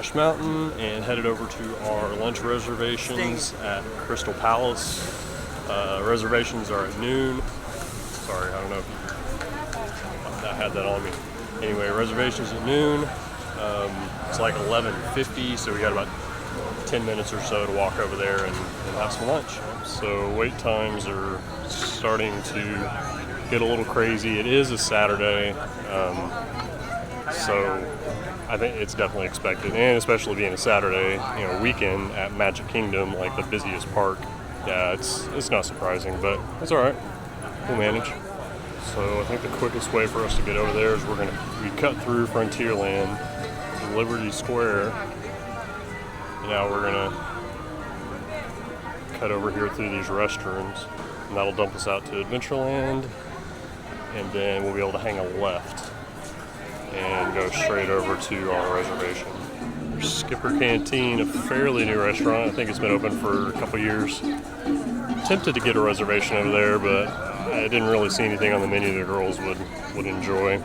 Splash Mountain and headed over to our lunch reservations at Crystal Palace. Reservations are at noon. Sorry, I don't know if I had that on me. Anyway, reservations at noon. It's like 11:50, so we got about 10 minutes or so to walk over there and have some lunch. So wait times are starting to get a little crazy. It is a Saturday, so I think it's definitely expected, and especially being a Saturday, weekend at Magic Kingdom, like the busiest park. Yeah, it's not surprising, but it's all right. We'll manage. So I think the quickest way for us to get over there is we cut through Frontierland to Liberty Square. And now we're gonna cut over here through these restrooms, and that'll dump us out to Adventureland, and then we'll be able to hang a left and go straight over to our reservation. There's Skipper Canteen, a fairly new restaurant. I think it's been open for a couple years. Tempted to get a reservation over there, but I didn't really see anything on the menu the girls would enjoy. And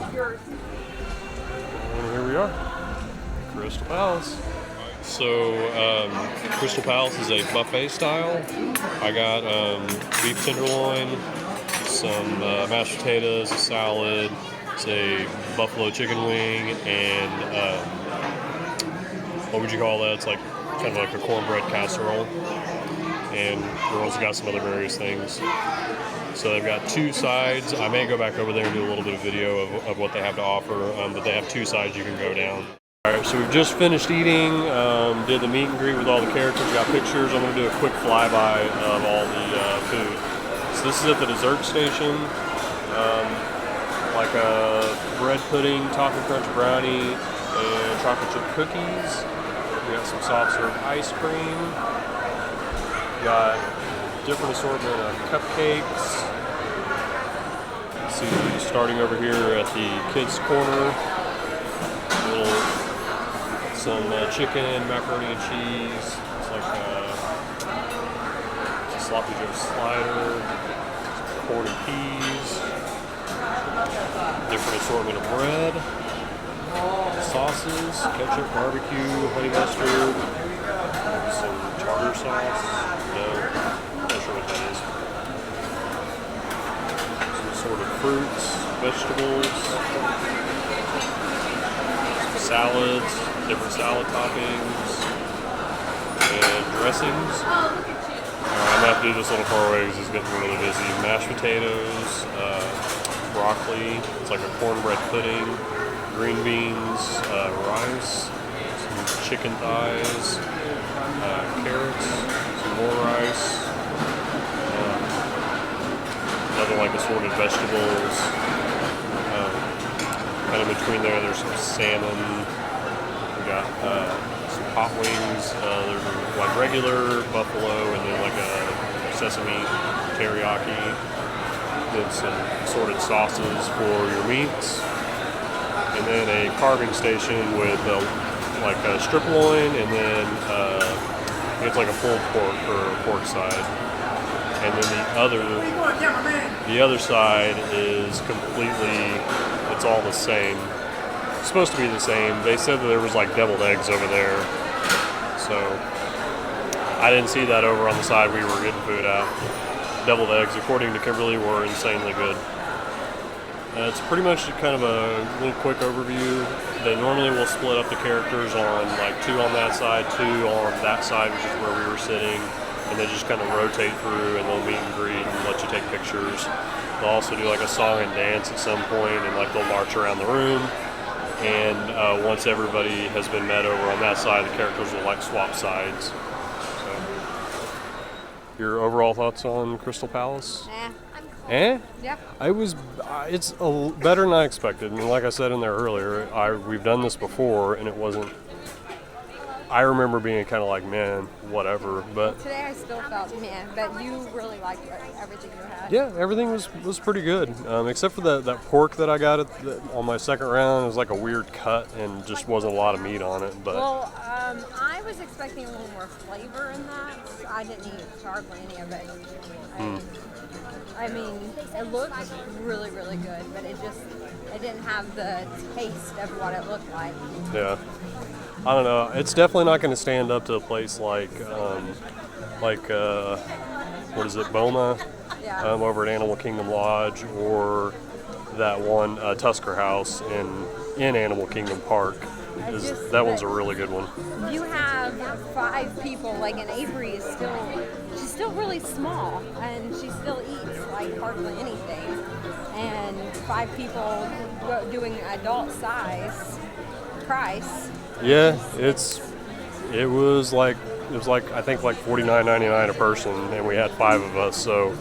here we are, Crystal Palace. So, Crystal Palace is a buffet style. I got beef tenderloin, some mashed potatoes, a salad, it's a buffalo chicken wing, and what would you call that? It's like kind of like a cornbread casserole. And girls got some other various things. So they've got two sides. I may go back over there and do a little bit of video of what they have to offer, but they have two sides you can go down. Alright, so we've just finished eating, did the meet and greet with all the characters, got pictures. I'm going to do a quick flyby of all the food. So this is at the dessert station, like a bread pudding, toffee crunch brownie, and chocolate chip cookies. We got some soft serve ice cream. Got different assortment of cupcakes. See, starting over here at the kids' corner, some chicken, macaroni and cheese. It's like a sloppy Joe slider, corn and peas, different assortment of bread, sauces, ketchup, barbecue, honey mustard, some tartar sauce. No, not sure what that is. Some sort of fruits, vegetables, some salads, different salad toppings, and dressings. I'm gonna have to do this a little far away because it's getting really busy. Mashed potatoes, broccoli, it's like a cornbread pudding, green beans, rice, some chicken thighs, carrots, some more rice, other like assorted vegetables. Kind of between there's some salmon. We got some hot wings. There's like regular buffalo and then like a sesame teriyaki. Then some assorted sauces for your meats. And then a carving station with like a strip loin and then it's like a pulled pork or a pork side. And then the other side is completely, it's all the same. It's supposed to be the same. They said that there was like deviled eggs over there. So I didn't see that over on the side we were getting food at. Deviled eggs, according to Kimberly, were insanely good. It's pretty much kind of a little quick overview. They normally will split up the characters on like two on that side, two on that side, which is where we were sitting. And they just kind of rotate through and they'll meet and greet and let you take pictures. They'll also do like a song and dance at some point and like they'll march around the room. And once everybody has been met over on that side, the characters will like swap sides. So, your overall thoughts on Crystal Palace? Yeah. It's better than I expected. And like I said in there earlier, we've done this before and it wasn't. I remember being kind of like, man, whatever. But today I still felt, man, but you really liked everything you had. Yeah, everything was pretty good, except for that pork that I got on my second round. It was like a weird cut and just wasn't a lot of meat on it. But I was expecting a little more flavor in that. I didn't eat hardly any of it. I mean, it looked really, really good, but it didn't have the taste of what it looked like. Yeah. I don't know. It's definitely not going to stand up to a place like what is it, Boma, Yeah. over at Animal Kingdom Lodge, or that one Tusker House in Animal Kingdom Park. That one's a really good one. You have 5 people, like, and Avery is she's still really small, and she still eats like hardly anything. And 5 people doing adult size price. Yeah, it was like I think like $49.99 a person, and we had 5 of us, so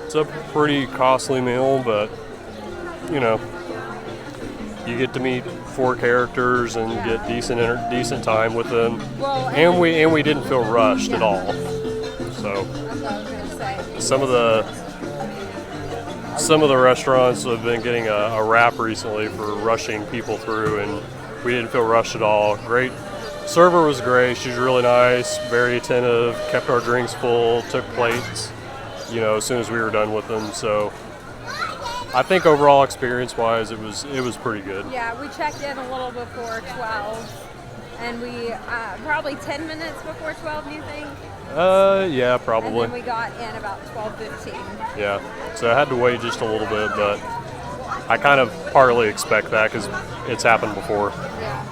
it's a pretty costly meal, but you know, you get to meet 4 characters and get decent time with them. Well, and we didn't feel rushed at all. So that's what I was gonna say. some of the restaurants have been getting a rap recently for rushing people through, and we didn't feel rushed at all. Great server was great. She's really nice, very attentive, kept our drinks full, took plates, as soon as we were done with them. So I think overall experience-wise, it was pretty good. Yeah, we checked in a little before 12, and we probably 10 minutes before 12. Do you think? Yeah, probably. And then we got in about 12:15. Yeah, so I had to wait just a little bit, but I kind of partly expect that because it's happened before. Yeah.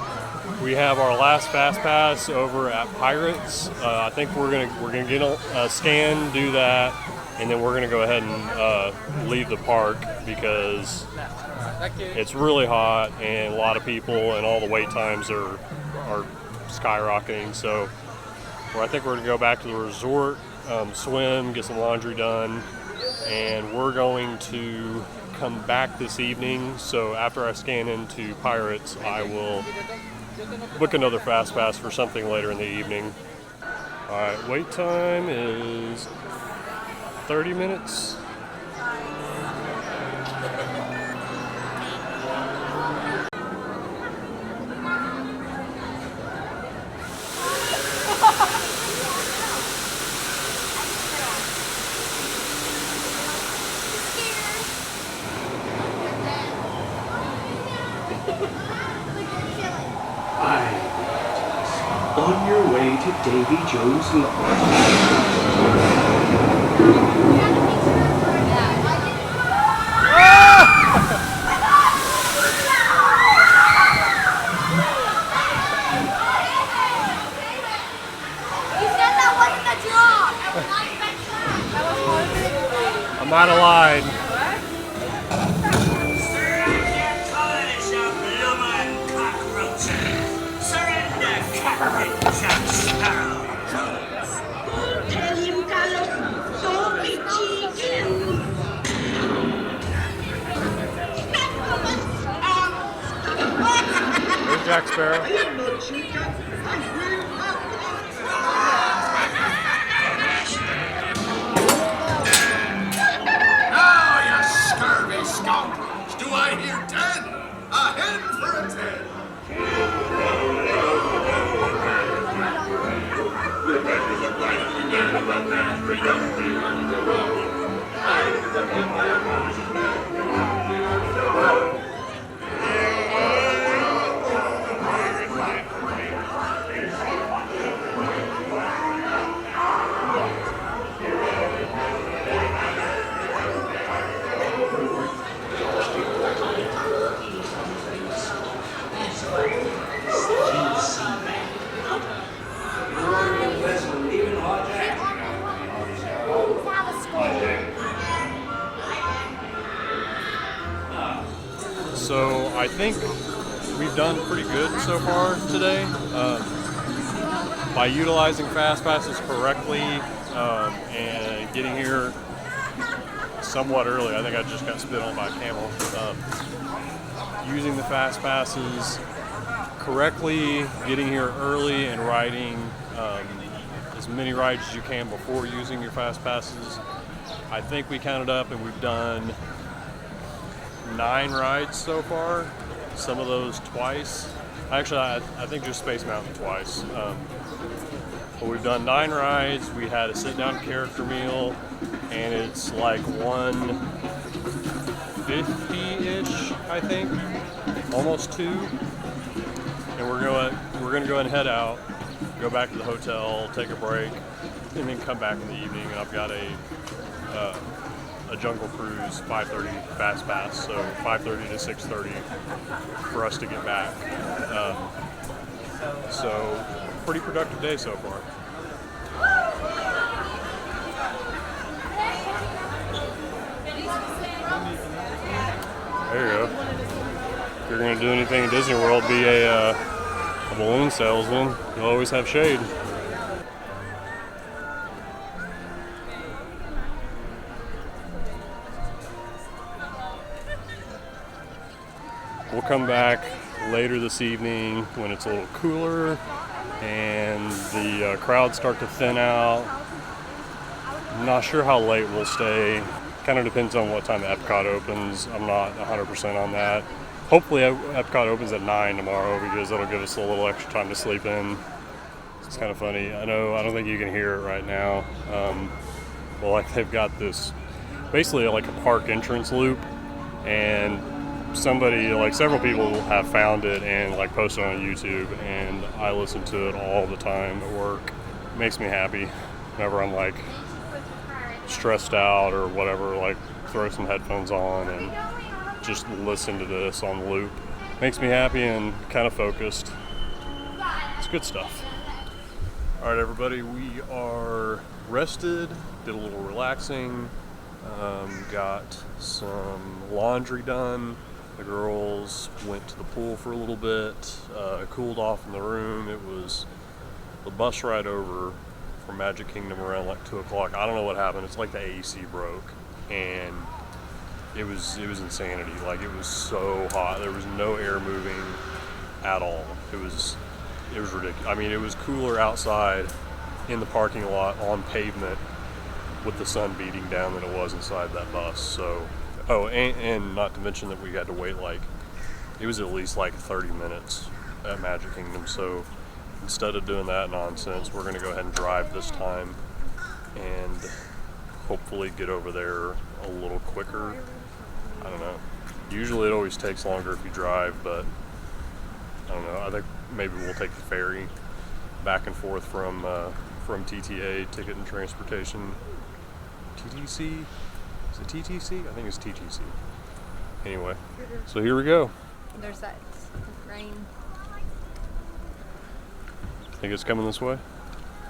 We have our last Fast Pass over at Pirates. I think we're gonna get a scan, do that, and then we're gonna go ahead and leave the park because it's really hot and a lot of people, and all the wait times are skyrocketing. So I think we're gonna go back to the resort, swim, get some laundry done, and we're going to come back this evening. So after I scan into Pirates, I will book another Fast Pass for something later in the evening. All right, wait time is 30 minutes. On your way to Davy Jones Lodge. You said that wasn't a job. I'm out of line. Tell him, Carlos, don't be cheating. There's Jack Sparrow. Now, you scurvy scoundrels! Do I hear 10? A hen for a 10! So I think we've done pretty good so far today by utilizing Fast Passes correctly and getting here somewhat early. I think I just got spit on by a camel. Using the Fast Passes correctly, getting here early, and riding as many rides as you can before using your Fast Passes. I think we counted up and we've done 9 rides so far, some of those twice. Actually, I think just Space Mountain twice. But we've done 9 rides. We had a sit-down character meal, and it's like $150-ish, I think, almost 2. And we're gonna go ahead and head out, go back to the hotel, take a break, and then come back in the evening. And I've got a Jungle Cruise 5:30 fast pass, so 5:30 to 6:30 for us to get back. So pretty productive day so far. There you go. If you're gonna do anything in Disney World, be a balloon salesman. You'll always have shade. We'll come back later this evening when it's a little cooler and the crowds start to thin out. I'm not sure how late we'll stay. Kind of depends on what time Epcot opens. I'm not 100% on that. Hopefully Epcot opens at 9 tomorrow because that'll give us a little extra time to sleep in. It's kind of funny. I don't think you can hear it right now. Well, like they've got this, basically like a park entrance loop, and somebody, like several people have found it and like posted on YouTube, and I listen to it all the time at work. It makes me happy whenever I'm like stressed out or whatever, like throw some headphones on and just listen to this on loop. Makes me happy and kind of focused. It's good stuff. All right, everybody, we are rested, did a little relaxing, got some laundry done. The girls went to the pool for a little bit, cooled off in the room. It was the bus ride over from Magic Kingdom around like 2 o'clock. I don't know what happened. It's like the AC broke, and it was insanity. Like, it was so hot. There was no air moving at all. It was ridiculous. I mean, it was cooler outside in the parking lot on pavement with the sun beating down than it was inside that bus. So, and not to mention that we had to wait it was at least like 30 minutes at Magic Kingdom. So instead of doing that nonsense, we're going to go ahead and drive this time and hopefully get over there a little quicker. I don't know. Usually it always takes longer if you drive, but I don't know. I think maybe we'll take the ferry back and forth from TTA, Ticket and Transportation. TTC? Is it TTC? I think it's TTC. Anyway, so here we go. There's that rain. Think it's coming this way?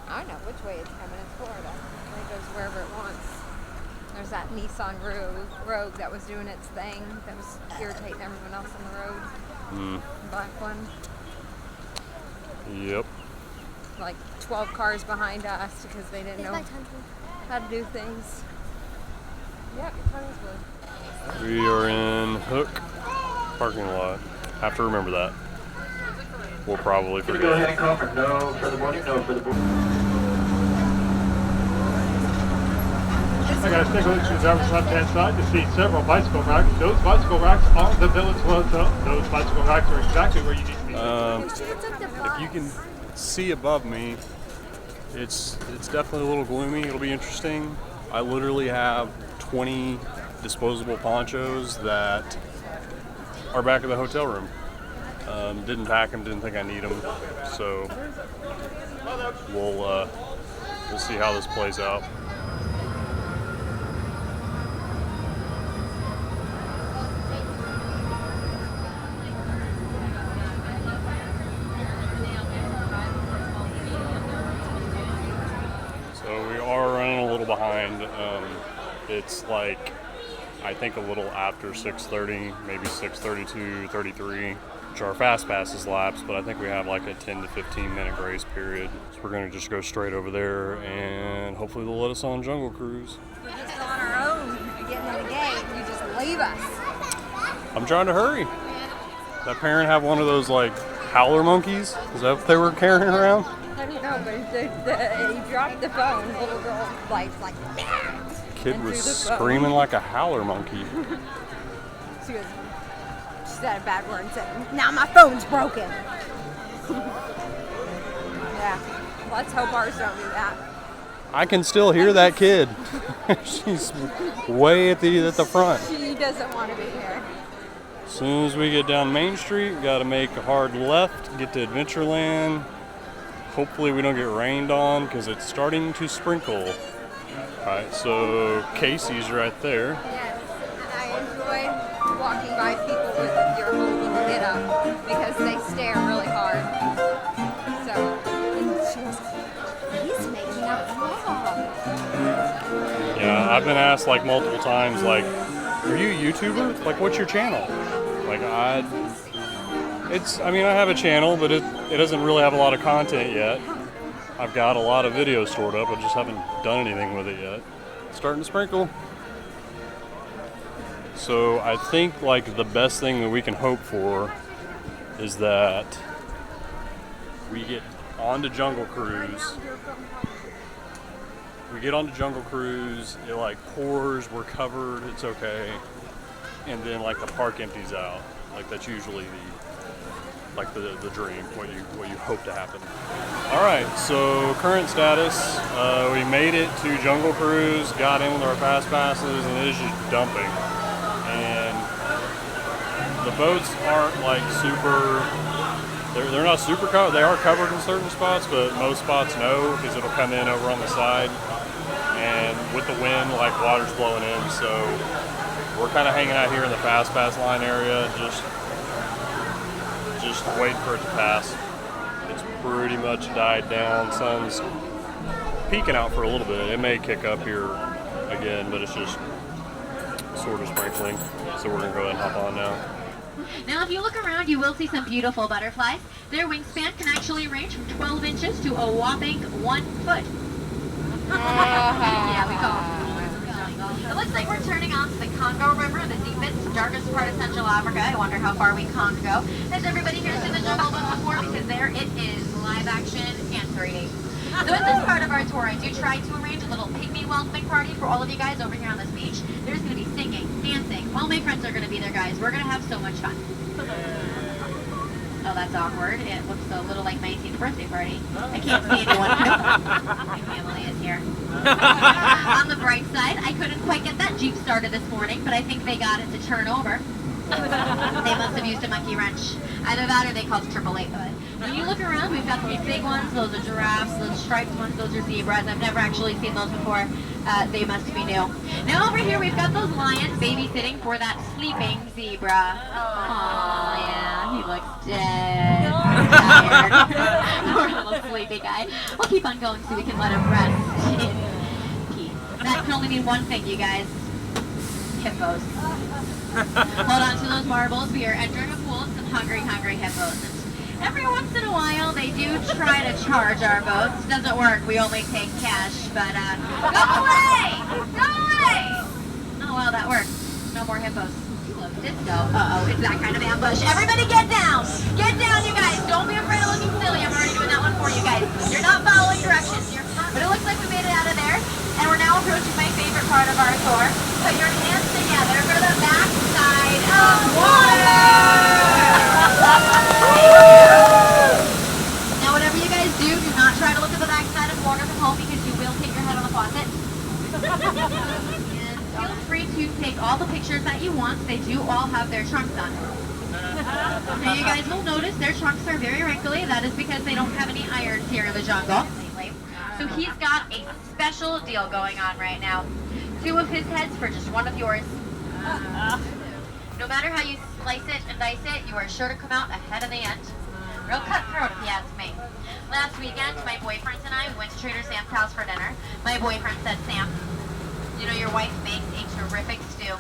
I don't know which way it's coming. It's Florida. It goes wherever it wants. There's that Nissan Rogue that was doing its thing, that was irritating everyone else on the road. Black one. Yep. Like 12 cars behind us because they didn't know how to do things. Yep, your tongue's blue. We are in Hook parking lot. Have to remember that. We'll probably forget. Go ahead and conference. No further warning. No further warning. I got to take a look to the driver's left-hand side to see several bicycle racks. Those bicycle racks are the Village Hotel. Those bicycle racks are exactly where you need to be. If you can see above me, it's definitely a little gloomy. It'll be interesting. I literally have 20 disposable ponchos that are back in the hotel room. Didn't pack them, didn't think I need them. So we'll see how this plays out. So we are running a little behind. It's like, I think a little after 6:30, maybe 6:32, 33, which our fast pass is lapsed, but I think we have like a 10 to 15 minute grace period. So we're gonna just go straight over there and hopefully they'll let us on Jungle Cruise. We're just on our own getting in the gate. You just leave us. I'm trying to hurry. That parent have one of those like howler monkeys? Is that what they were carrying around? I don't know, but he dropped the phone. The little girl like Kid was screaming like a howler monkey. She said a bad word and said, "Now my phone's broken." Yeah, let's hope ours don't do that. I can still hear that kid. She's way at the front. She doesn't want to be here. As soon as we get down Main Street, we gotta make a hard left, get to Adventureland. Hopefully we don't get rained on because it's starting to sprinkle. Alright, so Casey's right there. Yes, and I enjoy walking by people with your whole little get up because they stare really hard. So, and she was, he's making a vlog. Yeah, I've been asked like multiple times, like, are you a YouTuber? Like, what's your channel? Like, I have a channel, but it doesn't really have a lot of content yet. I've got a lot of videos stored up, I just haven't done anything with it yet. It's starting to sprinkle. So I think like the best thing that we can hope for is that we get onto Jungle Cruise. We get onto Jungle Cruise, it like pours, we're covered, it's okay. And then like the park empties out. Like that's usually the dream, what you hope to happen. All right, so current status, we made it to Jungle Cruise, got in with our fast passes, and it is just dumping. And the boats aren't like super, they're not super covered. They are covered in certain spots, but most spots no, because it'll come in over on the side. And with the wind, like water's blowing in, so we're kind of hanging out here in the fast pass line area, just waiting for it to pass. It's pretty much died down. Sun's peeking out for a little bit. It may kick up here again, but it's just sort of sprinkling. So we're gonna go ahead and hop on now. Now, if you look around, you will see some beautiful butterflies. Their wingspan can actually range from 12 inches to a whopping 1 foot. Yeah, we go. It looks like we're turning onto the Congo River, the deepest, darkest part of Central Africa. I wonder how far we can go. Has everybody here seen the Jungle Book before? Because there it is, live action and 3D. So in this part of our tour, I do try to arrange a little pygmy welcoming party for all of you guys over here on this beach. There's going to be singing, dancing. All my friends are going to be there, guys. We're going to have so much fun. Oh, that's awkward. It looks a little like my 18th birthday party. I can't see anyone. My family is here. On the bright side, I couldn't quite get that Jeep started this morning, but I think they got it to turn over. They must have used a monkey wrench. Either that or they called AAA. But when you look around, we've got these big ones. Those are giraffes. Those striped ones, those are zebras. I've never actually seen those before. They must be new. Now over here, we've got those lions babysitting for that sleeping zebra. Oh yeah, he looks dead. Tired. Poor little sleepy guy. We'll keep on going so we can let him rest in peace. That can only mean one thing, you guys. Hippos. Hold on to those marbles. We are entering a pool of some hungry, hungry hippos. And every once in a while, they do try to charge our boats. Doesn't work. We only take cash. But, go away! Go away! Oh, well, that worked. No more hippos. Disco. Uh-oh, it's that kind of ambush. Everybody get down! Get down, you guys! Don't be afraid of looking silly. I'm already doing that one for you guys. You're not following directions. But it looks like we made it out of there. And we're now approaching my favorite part of our tour. Put your hands together for the back side of water! Now, whatever you guys do not try to look at the back side of water from home because you will hit your head on the faucet. And feel free to take all the pictures that you want. They do all have their trunks on. Now, you guys will notice their trunks are very wrinkly. That is because they don't have any irons here in the jungle. So he's got a special deal going on right now. 2 of his heads for just 1 of yours. No matter how you slice it and dice it, you are sure to come out ahead of the end. Real cutthroat if you ask me. Last weekend, my boyfriends and I went to Trader Sam's house for dinner. My boyfriend said, Sam, you know your wife makes a terrific stew.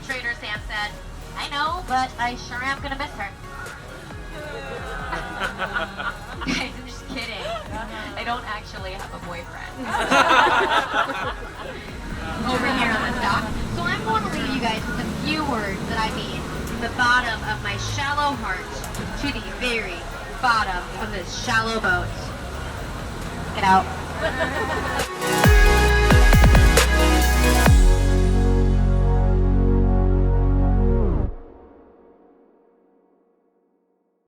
Trader Sam said, I know, but I sure am going to miss her. Guys, I'm just kidding. I don't actually have a boyfriend. Over here on the dock. So I'm going to leave you guys with a few words that I mean from the bottom of my shallow heart to the very bottom of this shallow boat. Get out.